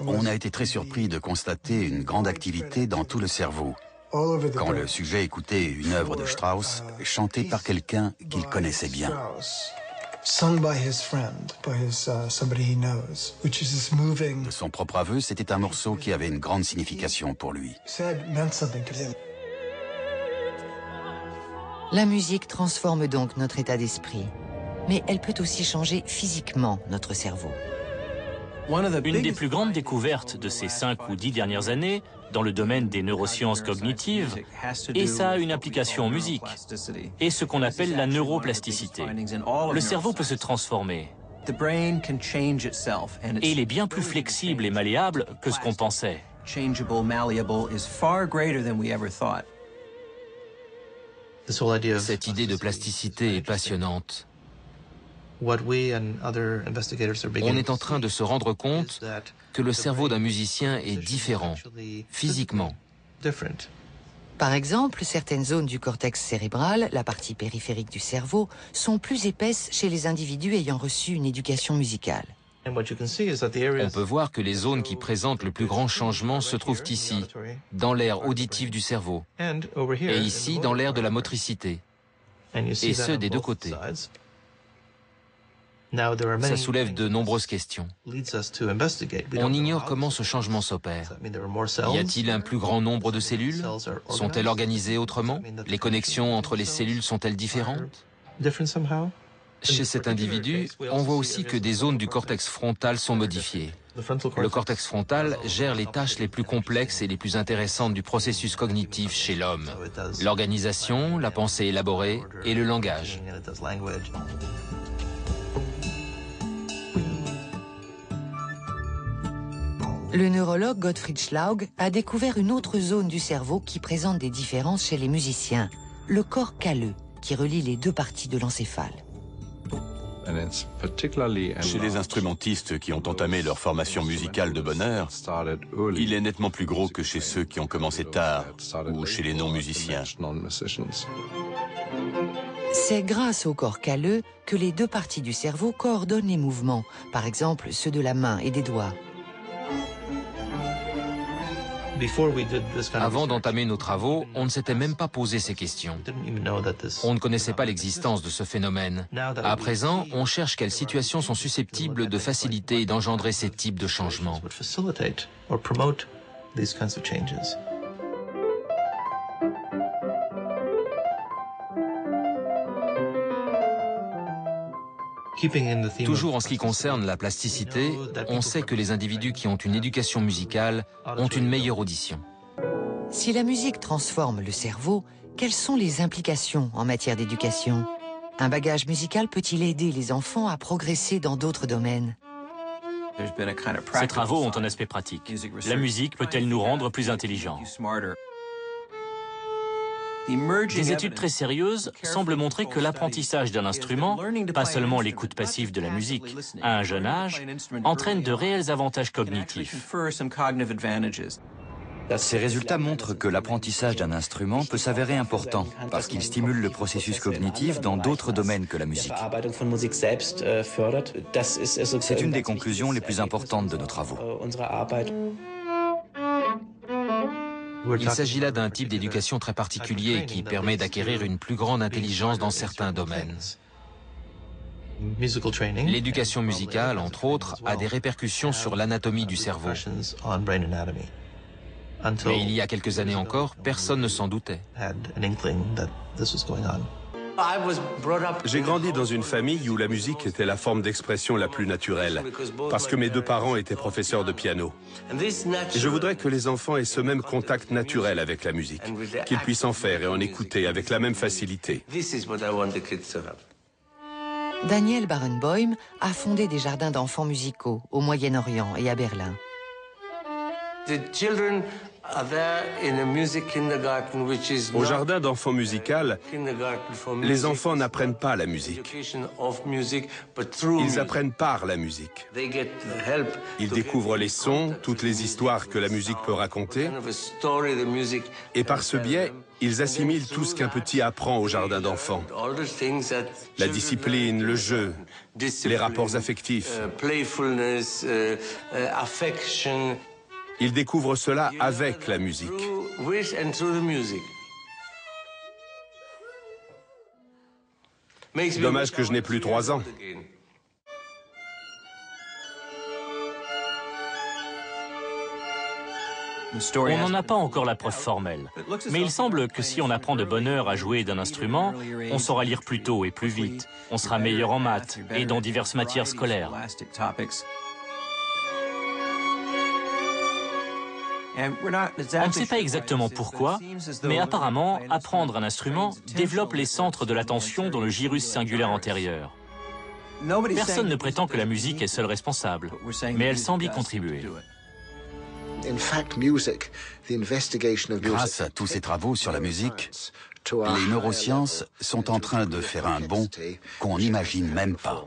On a été très surpris de constater une grande activité dans tout le cerveau quand le sujet écoutait une œuvre de Strauss chantée par quelqu'un qu'il connaissait bien. De son propre aveu, c'était un morceau qui avait une grande signification pour lui. La musique transforme donc notre état d'esprit, mais elle peut aussi changer physiquement notre cerveau. Une des plus grandes découvertes de ces 5 ou 10 dernières années dans le domaine des neurosciences cognitives, et ça a une application en musique, est ce qu'on appelle la neuroplasticité. Le cerveau peut se transformer, et il est bien plus flexible et malléable que ce qu'on pensait. Cette idée de plasticité est passionnante. On est en train de se rendre compte que le cerveau d'un musicien est différent, physiquement. Par exemple, certaines zones du cortex cérébral, la partie périphérique du cerveau, sont plus épaisses chez les individus ayant reçu une éducation musicale. On peut voir que les zones qui présentent le plus grand changement se trouvent ici, dans l'aire auditive du cerveau, et ici, dans l'aire de la motricité, et ce, des deux côtés. Ça soulève de nombreuses questions. On ignore comment ce changement s'opère. Y a-t-il un plus grand nombre de cellules? Sont-elles organisées autrement? Les connexions entre les cellules sont-elles différentes? Chez cet individu, on voit aussi que des zones du cortex frontal sont modifiées. Le cortex frontal gère les tâches les plus complexes et les plus intéressantes du processus cognitif chez l'homme. L'organisation, la pensée élaborée et le langage. Le neurologue Gottfried Schlaug a découvert une autre zone du cerveau qui présente des différences chez les musiciens, le corps calleux, qui relie les deux parties de l'encéphale. Chez les instrumentistes qui ont entamé leur formation musicale de bonne heure, il est nettement plus gros que chez ceux qui ont commencé tard ou chez les non-musiciens. C'est grâce au corps calleux que les deux parties du cerveau coordonnent les mouvements, par exemple ceux de la main et des doigts. Avant d'entamer nos travaux, on ne s'était même pas posé ces questions. On ne connaissait pas l'existence de ce phénomène. À présent, on cherche quelles situations sont susceptibles de faciliter et d'engendrer ces types de changements. Toujours en ce qui concerne la plasticité, on sait que les individus qui ont une éducation musicale ont une meilleure audition. Si la musique transforme le cerveau, quelles sont les implications en matière d'éducation? Un bagage musical peut-il aider les enfants à progresser dans d'autres domaines? Ces travaux ont un aspect pratique. La musique peut-elle nous rendre plus intelligents? Des études très sérieuses semblent montrer que l'apprentissage d'un instrument, pas seulement l'écoute passive de la musique, à un jeune âge, entraîne de réels avantages cognitifs. Ces résultats montrent que l'apprentissage d'un instrument peut s'avérer important parce qu'il stimule le processus cognitif dans d'autres domaines que la musique. C'est une des conclusions les plus importantes de nos travaux. Il s'agit là d'un type d'éducation très particulier qui permet d'acquérir une plus grande intelligence dans certains domaines. L'éducation musicale, entre autres, a des répercussions sur l'anatomie du cerveau. Mais il y a quelques années encore, personne ne s'en doutait. J'ai grandi dans une famille où la musique était la forme d'expression la plus naturelle, parce que mes deux parents étaient professeurs de piano. Et je voudrais que les enfants aient ce même contact naturel avec la musique, qu'ils puissent en faire et en écouter avec la même facilité. Daniel Barenboim a fondé des jardins d'enfants musicaux au Moyen-Orient et à Berlin. Au jardin d'enfants musical, les enfants n'apprennent pas la musique. Ils apprennent par la musique. Ils découvrent les sons, toutes les histoires que la musique peut raconter. Et par ce biais, ils assimilent tout ce qu'un petit apprend au jardin d'enfants. La discipline, le jeu, les rapports affectifs. Ils découvrent cela avec la musique. Dommage que je n'ai plus 3 ans. On n'en a pas encore la preuve formelle, mais il semble que si on apprend de bonne heure à jouer d'un instrument, on saura lire plus tôt et plus vite, on sera meilleur en maths et dans diverses matières scolaires. On ne sait pas exactement pourquoi, mais apparemment, apprendre un instrument développe les centres de l'attention dans le gyrus singulaire antérieur. Personne ne prétend que la musique est seule responsable, mais elle semble y contribuer. Grâce à tous ces travaux sur la musique, les neurosciences sont en train de faire un bond qu'on n'imagine même pas.